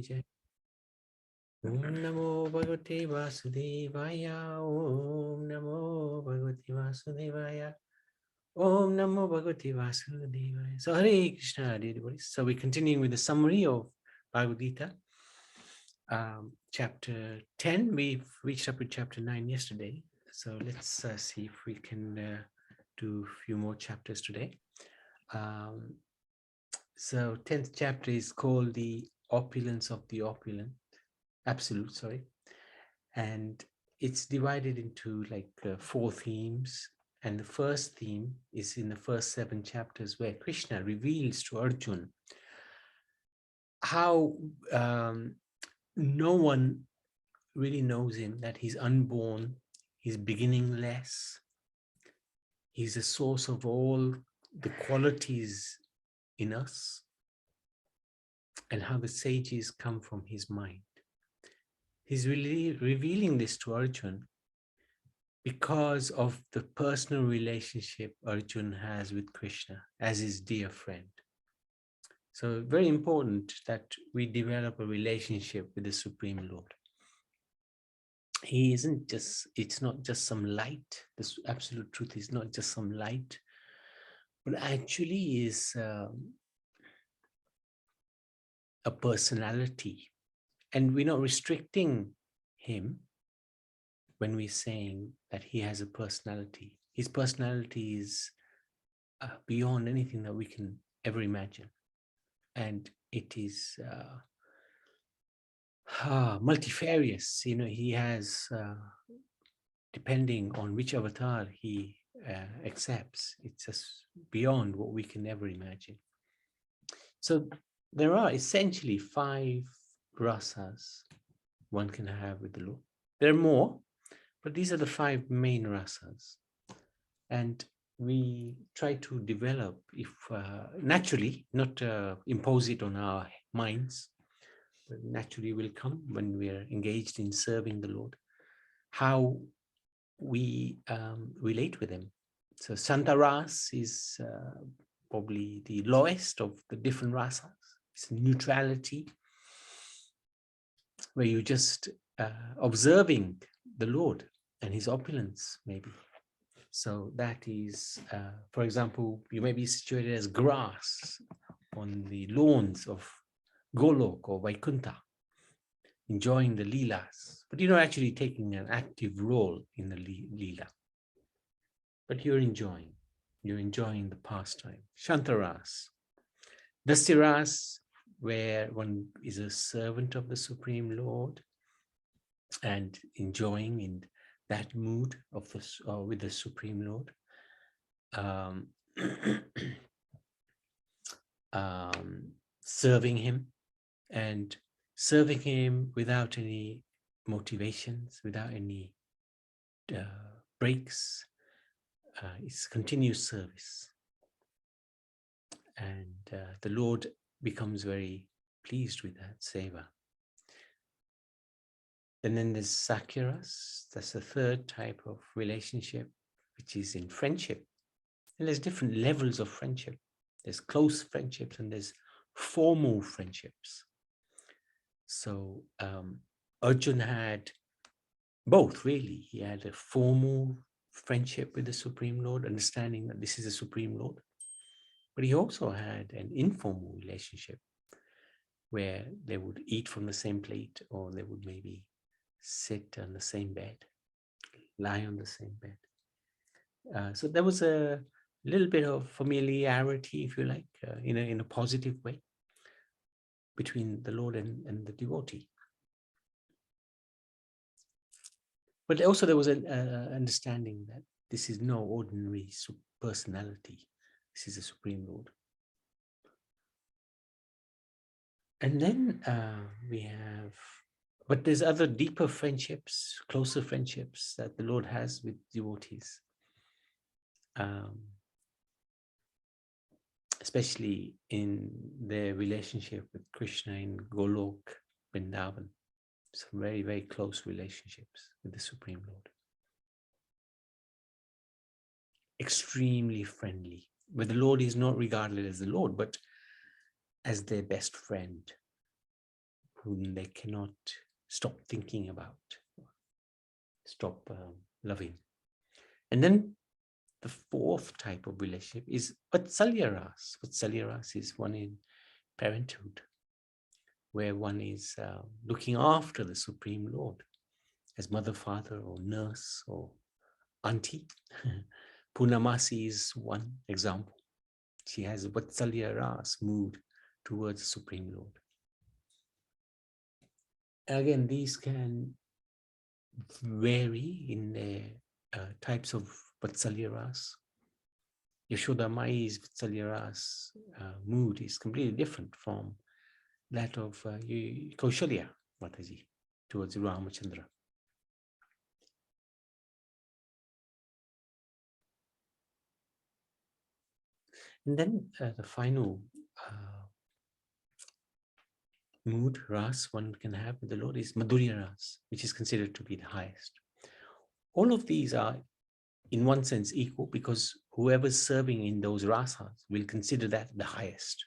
ki jai. Om Namo Bhagavate Vasudevaya. Om Namo Bhagavate Vasudevaya. Om Namo Bhagavate Vasudevaya. So Hare Krishna, dear devotees. So we're continuing with the summary of Bhagavad Gita. Chapter 10, we've reached up to chapter 9 yesterday. So let's see if we can do a few more chapters today. So 10th chapter is called the Opulence of the Opulent, Absolute, sorry. And it's divided into like 4 themes. And the first theme is in the first 7 chapters where Krishna reveals to Arjuna how no one really knows him, that he's unborn, he's beginningless, he's the source of all the qualities in us, and how the sages come from his mind. He's really revealing this to Arjuna because of the personal relationship Arjuna has with Krishna as his dear friend. So very important that we develop a relationship with the Supreme Lord. He isn't just, it's not just some light. This absolute truth is not just some light, but actually is a personality. And we're not restricting him when we're saying that he has a personality. His personality is beyond anything that we can ever imagine. And it is multifarious. You know, he has, depending on which avatar he accepts, it's just beyond what we can ever imagine. So there are essentially 5 rasas one can have with the Lord. There are more, but these are the 5 main rasas. And we try to develop, if naturally, not impose it on our minds, but naturally will come when we are engaged in serving the Lord, how we relate with him. So Santaras is probably the lowest of the different rasas. It's neutrality, where you're just observing the Lord and his opulence, maybe. So that is, for example, you may be situated as grass on the lawns of Golok or Vaikuntha, enjoying the Leelas, but you're not actually taking an active role in the Leela. But you're enjoying the pastime. Shantaras. Dasiras, where one is a servant of the Supreme Lord and enjoying in that mood of with the Supreme Lord. Serving him, and serving him without any motivations, without any breaks. It's continuous service. And the Lord becomes very pleased with that seva. And then there's Sakyaras. That's the 3rd type of relationship, which is in friendship. And there's different levels of friendship. There's close friendships and there's formal friendships. So Arjuna had both, really. He had a formal friendship with the Supreme Lord, understanding that this is the Supreme Lord. But he also had an informal relationship where they would eat from the same plate, or they would maybe sit on the same bed, lie on the same bed. So there was a little bit of familiarity, if you like, in a positive way between the Lord and the devotee. But also there was an understanding that this is no ordinary personality. This is the Supreme Lord. And then we have, but there's other deeper friendships, closer friendships that the Lord has with devotees. Especially in their relationship with Krishna in Golok, Vrindavan. Some very, very close relationships with the Supreme Lord. Extremely friendly, where the Lord is not regarded as the Lord, but as their best friend, whom they cannot stop thinking about, stop loving. And then the fourth type of relationship is Vatsalya Ras. Vatsalya Ras is one in parenthood, where one is looking after the Supreme Lord as mother, father, or nurse, or auntie. Purnamasi is one example. She has a Vatsalya Ras mood towards the Supreme Lord. Again, these can vary in their types of Vatsalya Ras. Yashoda Mai's Vatsalya Ras mood is completely different from that of Kaushalya Mataji towards Ramachandra. And then the final mood, ras, one can have with the Lord is Madhurya Ras, which is considered to be the highest. All of these are, in one sense, equal, because whoever's serving in those rasas will consider that the highest,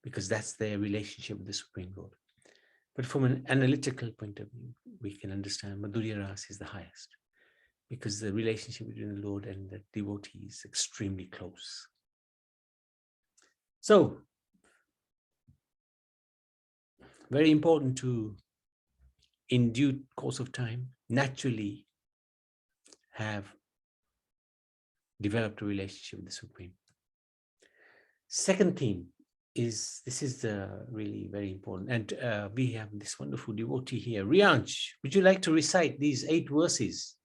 because that's their relationship with the Supreme Lord. But from an analytical point of view, we can understand Madhurya Ras is the highest, because the relationship between the Lord and the devotee is extremely close. So, very important to, in due course of time, naturally have developed a relationship with the Supreme. Second theme is, this is really very important. And we have this wonderful devotee here. Rianch, would you like to recite these 8 verses?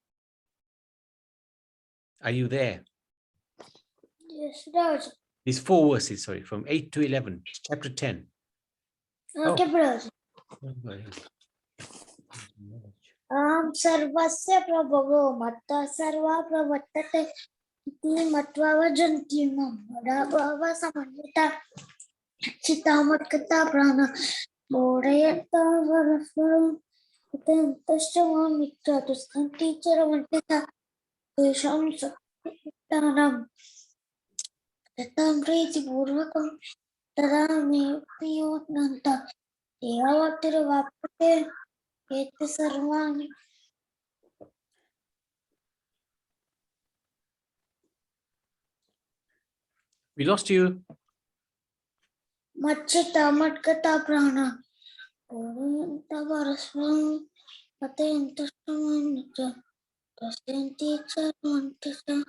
Are you there? Yes, Raj. These 4 verses, sorry, from 8 to 11, chapter 10. Okay, Raj. Sarvasya prabhavo matta sarva pravattate iti matva vajanti madabhava samanyata chitamatkata prana bodhayata varasvaram utantascha mitra tustanti charavantita tesham sattanam tatam priti purvakam tadami piyotnanta devavatira vapate ete sarvani. We lost you. Machita matkata prana. Purvanta varasvam patenta samanita. Tasyanti charmantita.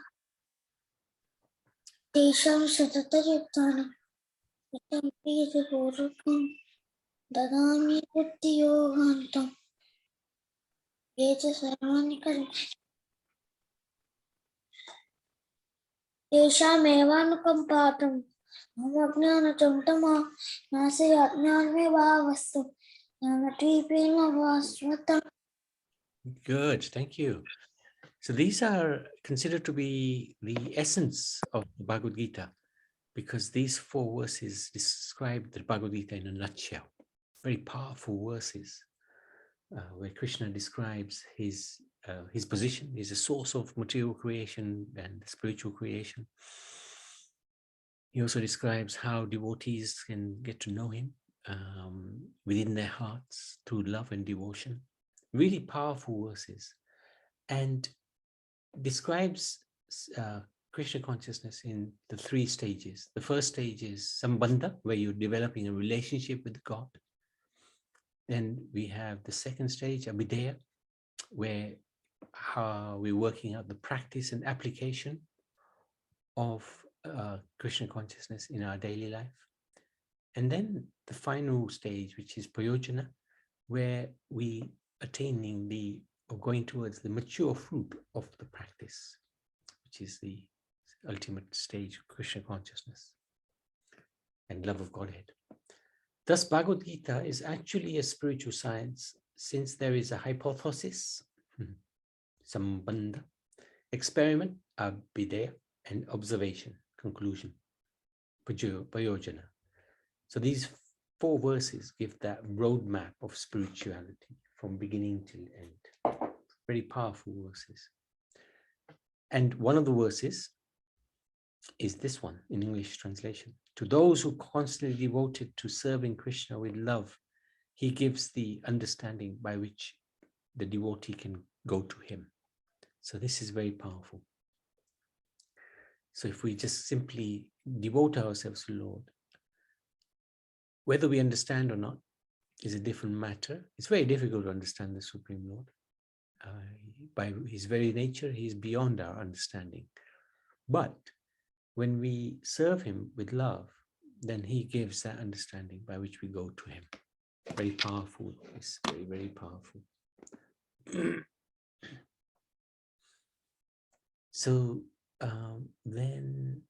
Tesham satata yuktana. Itam piyate purvakam. Dadami buddhi yogantam. Ete sarvani karim. Tesham evanukampatam. Amajnana chamtama. Nase ajnanme bhavastu. Namatipina vasvata. Good, thank you. So these are considered to be the essence of the Bhagavad Gita, because these 4 verses describe the Bhagavad Gita in a nutshell. Very powerful verses where Krishna describes his position. He's a source of material creation and spiritual creation. He also describes how devotees can get to know him within their hearts through love and devotion. Really powerful verses. And describes Krishna consciousness in the 3 stages. The first stage is Sambandha, where you're developing a relationship with God. Then we have the second stage, Abhideya, where we're working out the practice and application of Krishna consciousness in our daily life. And then the final stage, which is Prayojana, where we attaining or going towards the mature fruit of the practice, which is the ultimate stage of Krishna consciousness and love of Godhead. Thus, Bhagavad Gita is actually a spiritual science, since there is a hypothesis, Sambandha, experiment, Abhideya, and observation, conclusion, Prayojana. So these 4 verses give that roadmap of spirituality from beginning till end. Very powerful verses. And one of the verses is this one in English translation. To those who constantly devoted to serving Krishna with love he gives the understanding by which the devotee can go to him. So this is very powerful. So if we just simply devote ourselves to the Lord, whether we understand or not is a different matter. It's very difficult to understand the Supreme Lord. By his very nature, he is beyond our understanding. But when we serve him with love, then he gives that understanding by which we go to him. Very powerful. It's very, very powerful. So then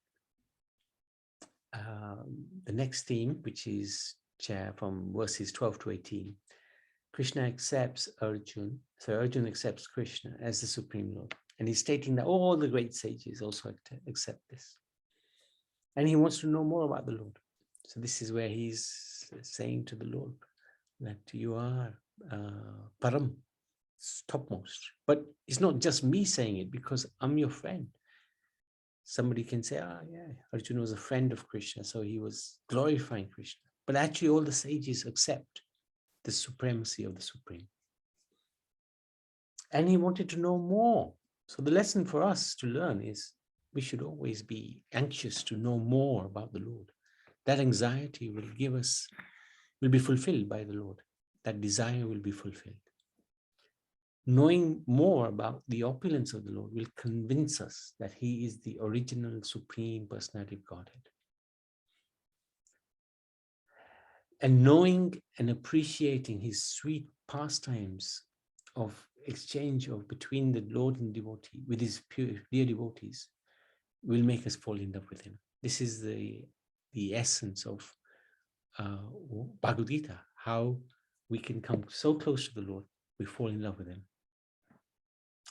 the next theme, which is from verses 12 to 18, Krishna accepts Arjuna. So Arjuna accepts Krishna as the Supreme Lord. And he's stating that all the great sages also accept this. And he wants to know more about the Lord. So this is where he's saying to the Lord that you are Param, topmost. But it's not just me saying it because I'm your friend. Somebody can say, yeah, Arjuna was a friend of Krishna, so he was glorifying Krishna. But actually all the sages accept the supremacy of the Supreme. And he wanted to know more. So the lesson for us to learn is we should always be anxious to know more about the Lord. That anxiety will be fulfilled by the Lord. That desire will be fulfilled. Knowing more about the opulence of the Lord will convince us that he is the original Supreme Personality of Godhead. And knowing and appreciating his sweet pastimes of exchange between the Lord and devotee, with his dear devotees, will make us fall in love with him. This is the essence of Bhagavad Gita, how we can come so close to the Lord, we fall in love with him.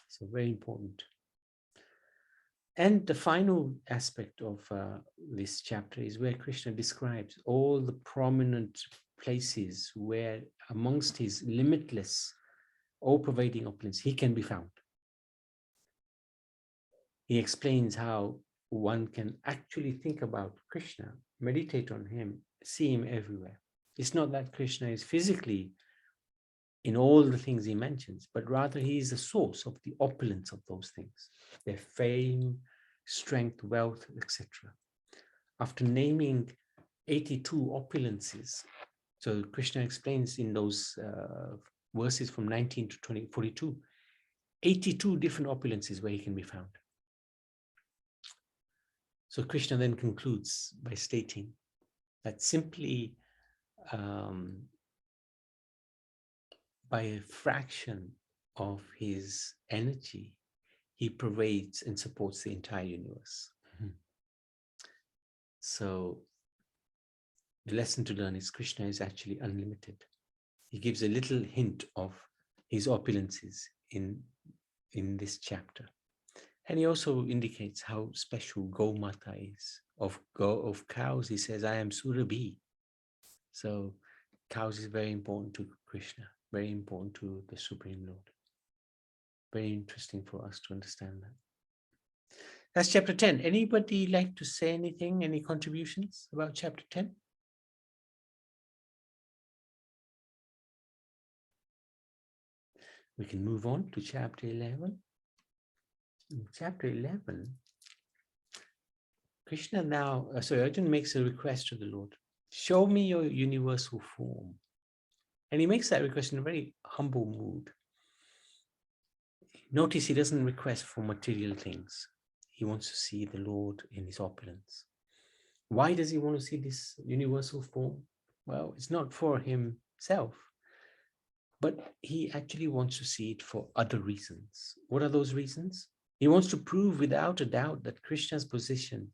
So very important. And the final aspect of this chapter is where Krishna describes all the prominent places where amongst his limitless, all-pervading opulence, he can be found. He explains how one can actually think about Krishna, meditate on him, see him everywhere. It's not that Krishna is physically in all the things he mentions, but rather he is the source of the opulence of those things, their fame, strength, wealth, etc. After naming 82 opulences, so Krishna explains in those verses from 19 to 42, 82 different opulences where he can be found. So Krishna then concludes by stating that simply by a fraction of his energy, he pervades and supports the entire universe. So the lesson to learn is Krishna is actually unlimited. He gives a little hint of his opulences in this chapter. And he also indicates how special Gomata is. Of cows, he says, I am Surabhi. So cows is very important to Krishna, very important to the Supreme Lord. Very interesting for us to understand that. That's chapter 10. Anybody like to say anything, any contributions about chapter 10? We can move on to chapter 11. In chapter 11, Krishna now, Arjuna makes a request to the Lord. Show me your universal form. And he makes that request in a very humble mood. Notice he doesn't request for material things. He wants to see the Lord in his opulence. Why does he want to see this universal form? Well, it's not for himself, but he actually wants to see it for other reasons. What are those reasons? He wants to prove without a doubt that Krishna's position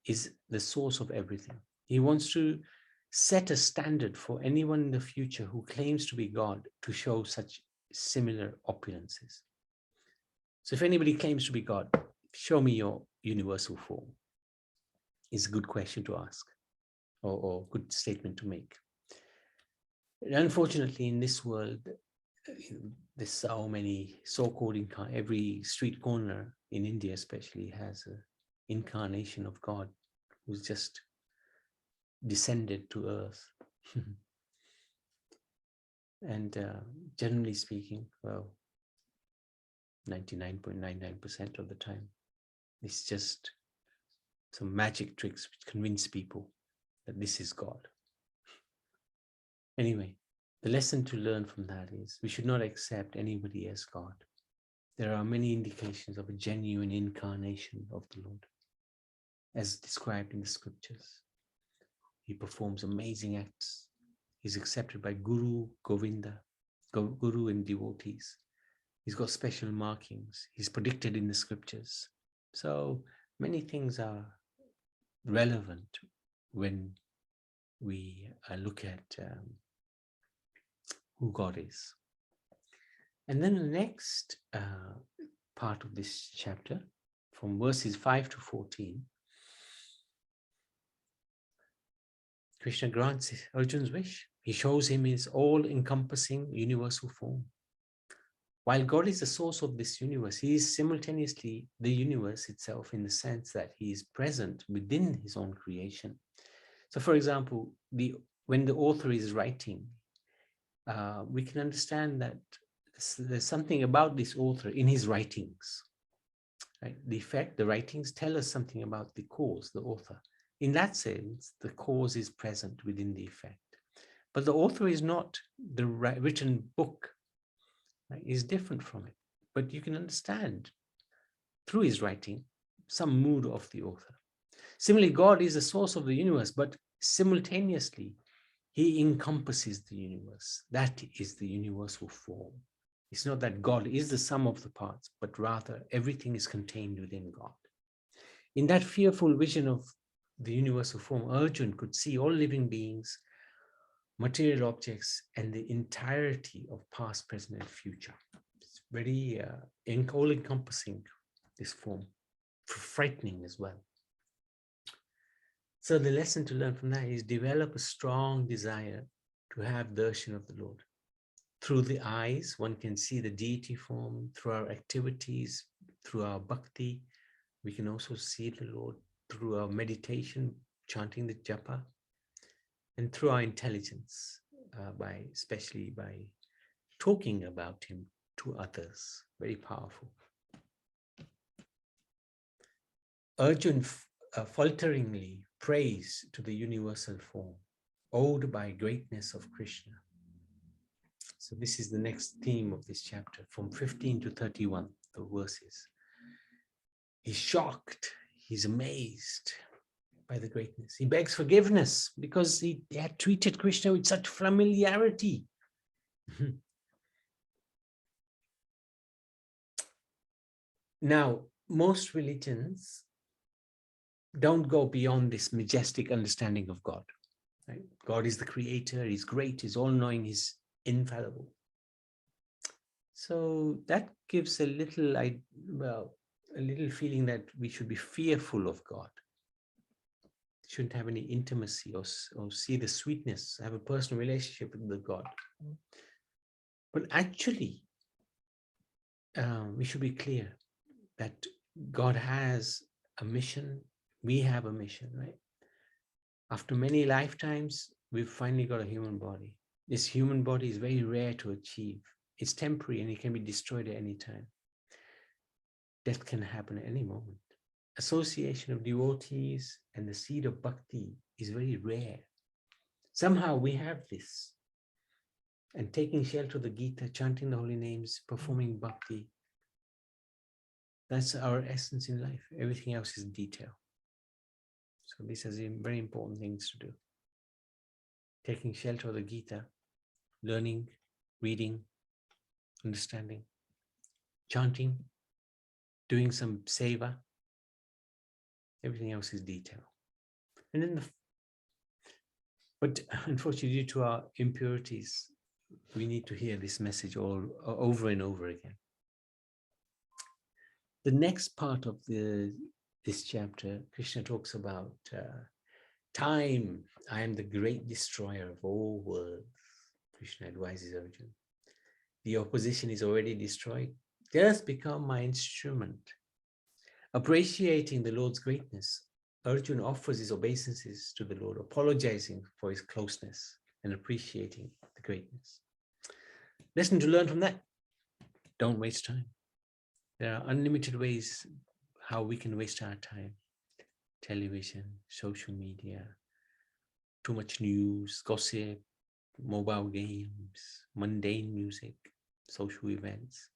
is the source of everything. He wants to set a standard for anyone in the future who claims to be God to show such similar opulences. So if anybody claims to be God, show me your universal form. Is a good question to ask, or good statement to make. And unfortunately, in this world, there's so many so-called every street corner in India especially has an incarnation of God who's just descended to earth. And generally speaking, well, 99.99% of the time, it's just some magic tricks which convince people that this is God. Anyway, the lesson to learn from that is we should not accept anybody as God. There are many indications of a genuine incarnation of the Lord, as described in the scriptures. He performs amazing acts. He's accepted by Guru, Govinda, Guru and devotees. He's got special markings. He's predicted in the scriptures. So many things are relevant when we look at who God is. And then the next part of this chapter, from verses 5 to 14, Krishna grants Arjun's wish. He shows him his all-encompassing universal form. While God is the source of this universe, he is simultaneously the universe itself in the sense that he is present within his own creation. So, for example, when the author is writing, we can understand that there's something about this author in his writings. Right? The writings tell us something about the cause, the author. In that sense, the cause is present within the effect. But the author is not the written book, right? Is different from it. But you can understand through his writing some mood of the author. Similarly, God is the source of the universe, but simultaneously, he encompasses the universe. That is the universal form. It's not that God is the sum of the parts, but rather everything is contained within God. In that fearful vision of the universal form, Arjun could see all living beings, material objects, and the entirety of past, present, and future. It's very all-encompassing, this form, frightening as well. So the lesson to learn from that is develop a strong desire to have darshan of the Lord. Through the eyes, one can see the deity form. Through our activities, through our bhakti, we can also see the Lord. Through our meditation, chanting the japa, and through our intelligence, especially by talking about him to others. Very powerful. Arjun falteringly prays to the universal form, owed by greatness of Krishna. So this is the next theme of this chapter, from 15 to 31, the verses. He's shocked, he's amazed by the greatness. He begs forgiveness because he had treated Krishna with such familiarity. Now, most religions don't go beyond this majestic understanding of God. Right? God is the creator, he's great, he's all-knowing, he's infallible. So that gives a little feeling that we should be fearful of God. Shouldn't have any intimacy or see the sweetness, have a personal relationship with the God. But actually, we should be clear that God has a mission. We have a mission, right? After many lifetimes, we've finally got a human body. This human body is very rare to achieve. It's temporary and it can be destroyed at any time. Death can happen at any moment. Association of devotees and the seed of bhakti is very rare. Somehow we have this. And taking shelter of the Gita, chanting the holy names, performing bhakti, that's our essence in life. Everything else is detail. So this is very important things to do. Taking shelter of the Gita, learning, reading, understanding, chanting, doing some seva. Everything else is detail. And then but unfortunately, due to our impurities, we need to hear this message over and over again. The next part of this chapter, Krishna talks about time. I am the great destroyer of all worlds. Krishna advises Arjuna. The opposition is already destroyed. Just become my instrument. Appreciating the Lord's greatness, Arjuna offers his obeisances to the Lord, apologizing for his closeness and appreciating the greatness. lesson to learn from that. Don't waste time. There are unlimited ways how we can waste our time. Television, social media, too much news, gossip, mobile games, mundane music, social events,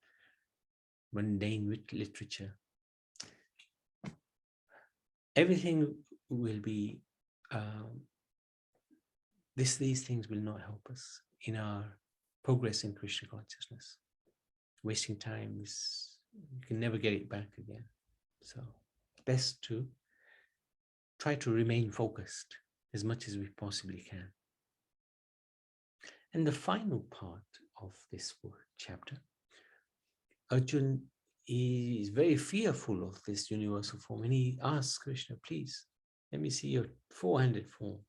mundane literature. Everything will be, these things will not help us in our progress in Krishna consciousness. Wasting time is, you can never get it back again. So best to try to remain focused as much as we possibly can. And the final part of this chapter, Arjuna is very fearful of this universal form, and he asks Krishna, please, let me see your four-handed form.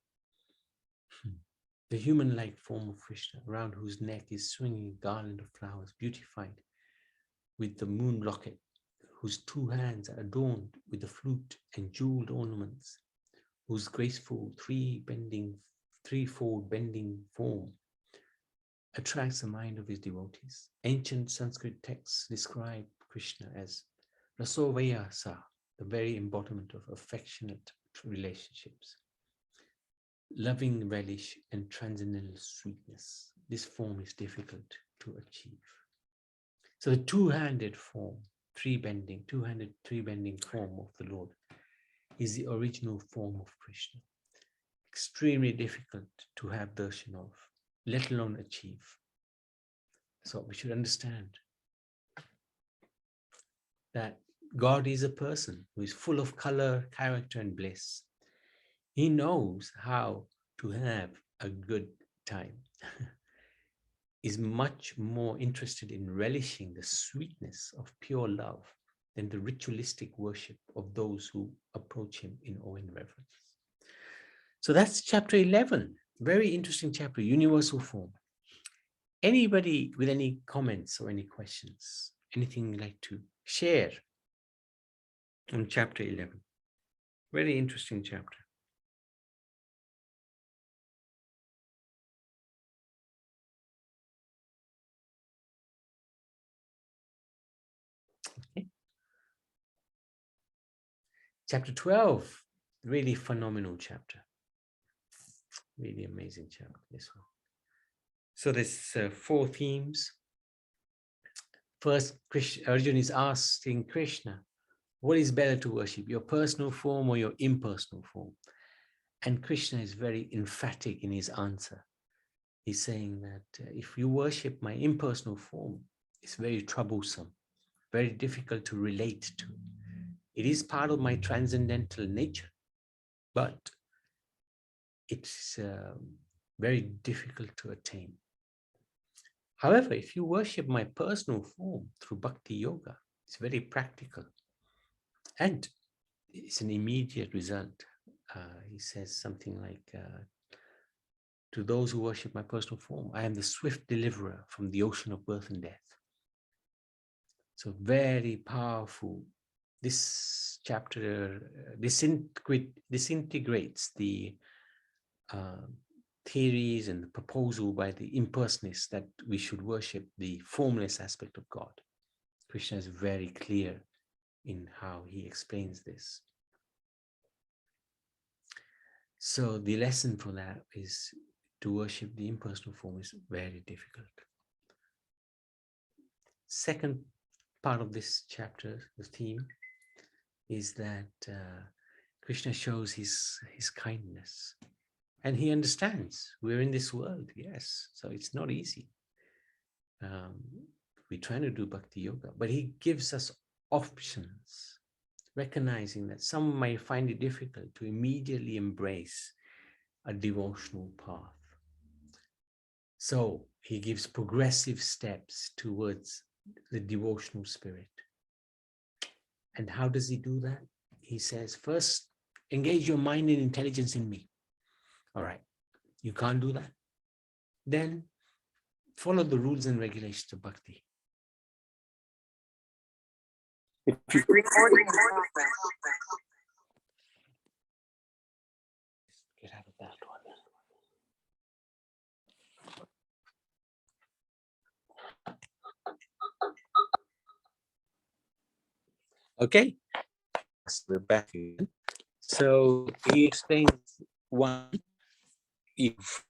The human-like form of Krishna, around whose neck is swinging a garland of flowers, beautified with the moon locket, whose two hands are adorned with the flute and jeweled ornaments, whose graceful threefold bending form attracts the mind of his devotees. Ancient Sanskrit texts describe Krishna as Rasovayasa, the very embodiment of affectionate relationships, loving relish and transcendental sweetness. This form is difficult to achieve. So the two-handed form, two-handed, three-bending form of the Lord is the original form of Krishna. Extremely difficult to have darshan of, let alone achieve. So we should understand that God is a person who is full of color, character, and bliss. He knows how to have a good time. Is much more interested in relishing the sweetness of pure love than the ritualistic worship of those who approach him in awe and reverence. So that's chapter 11. Very interesting chapter, universal form. Anybody with any comments or any questions? Anything you'd like to share on chapter 11? Very interesting chapter. Okay. Chapter 12, really phenomenal chapter. Really amazing chapter, this one. So there's 4 themes. First, Arjuna is asking Krishna, what is better to worship, your personal form or your impersonal form? And Krishna is very emphatic in his answer. He's saying that if you worship my impersonal form, it's very troublesome, very difficult to relate to. It is part of my transcendental nature, but it's very difficult to attain. However, if you worship my personal form through bhakti yoga, it's very practical and it's an immediate result. He says something like, to those who worship my personal form, I am the swift deliverer from the ocean of birth and death. So very powerful. This chapter disintegrates the theories and the proposal by the impersonalists that we should worship the formless aspect of God. Krishna is very clear in how he explains this. So the lesson for that is to worship the impersonal form is very difficult. Second part of this chapter, the theme, is that Krishna shows his kindness. And he understands we're in this world, yes. So it's not easy. We're trying to do bhakti yoga, but he gives us options, recognizing that some might find it difficult to immediately embrace a devotional path. So he gives progressive steps towards the devotional spirit. And how does he do that? He says, first, engage your mind and intelligence in me. All right, you can't do that. Then follow the rules and regulations of bhakti. If you Get out of that one. Okay, so we're back again. So he explains one, if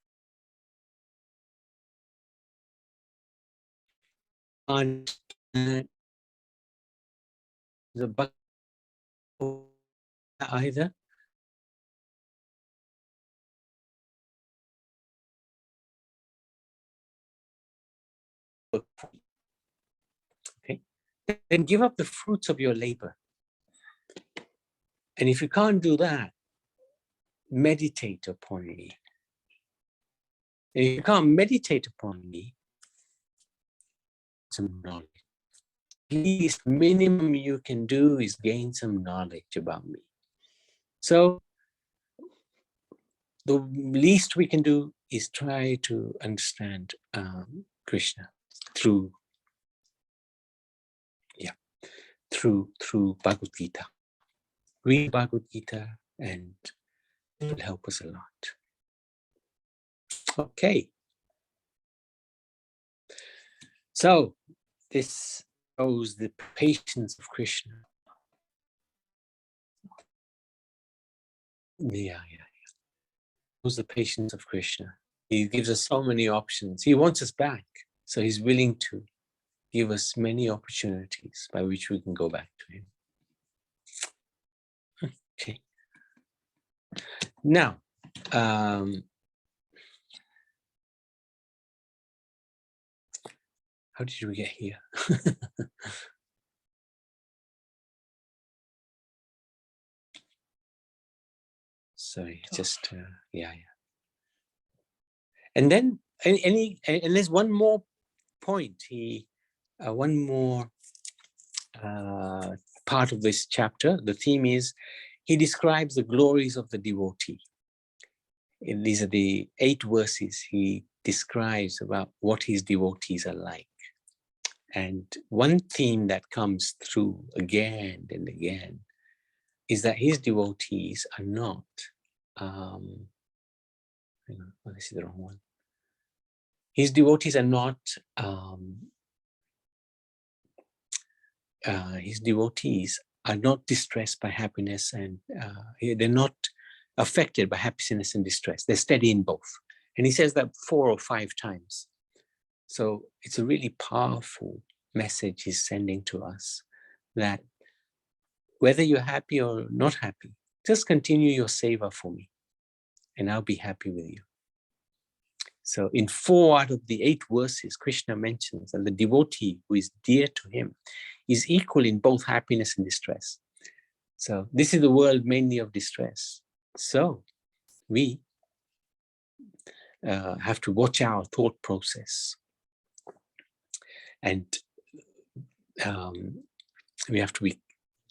the Bhagavad either. Okay, then give up the fruits of your labor. And if you can't do that, meditate upon me. And if you can't meditate upon me, some knowledge. Least minimum you can do is gain some knowledge about me. So the least we can do is try to understand Krishna through Bhagavad Gita. Read Bhagavad Gita and it will help us a lot. Okay. So this shows the patience of Krishna. Yeah. Shows the patience of Krishna. He gives us so many options. He wants us back. So he's willing to give us many opportunities by which we can go back to him. Okay. Now, how did we get here? Sorry, just yeah. And then and there's one more point. One more part of this chapter. The theme is he describes the glories of the devotee. And these are the 8 verses he describes about what his devotees are like. And one theme that comes through again and again is that his devotees are not, this is the wrong one. His devotees are not, distressed by happiness, and they're not affected by happiness and distress. They're steady in both. And he says that 4 or 5 times. So it's a really powerful message he's sending to us, that whether you're happy or not happy, just continue your seva for me and I'll be happy with you. So in 4 out of the 8 verses, Krishna mentions that the devotee who is dear to him is equal in both happiness and distress. So this is the world mainly of distress. So we have to watch our thought process. And we have to be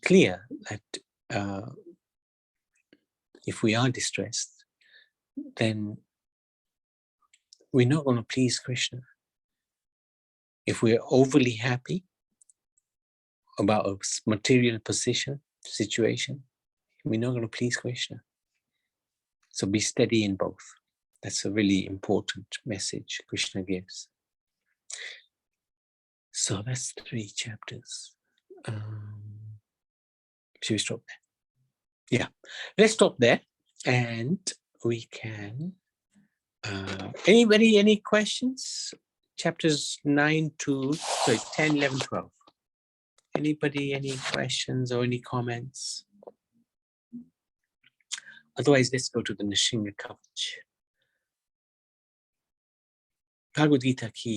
clear that if we are distressed, then we're not going to please Krishna. If we're overly happy about a material situation, we're not going to please Krishna. So be steady in both. That's a really important message Krishna gives. So that's 3 chapters. Should we stop there? Yeah, let's stop there, and we can. Anybody, any questions? Chapters 9 to 10, 11, 12. Anybody, any questions or any comments? Otherwise, let's go to the Nishinga Kavach. Bhagavad Gita ki